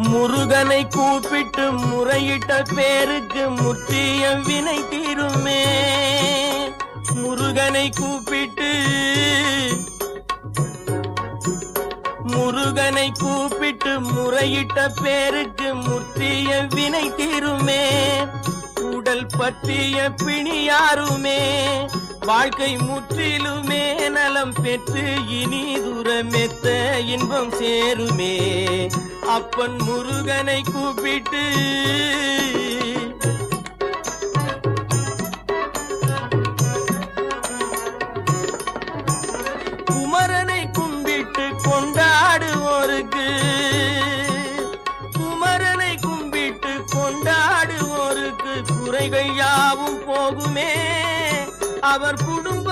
முருகனை கூப்பிட்டு முறையிட்ட பேருக்கு முற்றிய வினை தீருமே. முருகனை கூப்பிட்டு முறையிட்ட பேருக்கு முற்றிய வினை தீருமே. உடல் பற்றிய பிணியாருமே வாழ்க்கை முற்றிலுமே நலம் பெற்று இனி தூரமெத்த இன்பம் சேருமே. அப்பன் முருகனை கூப்பிட்டு குமரனை கும்பிட்டு கொண்டாடுவோருக்கு குறைகள் யாவும் போகுமே. அவர் குடும்ப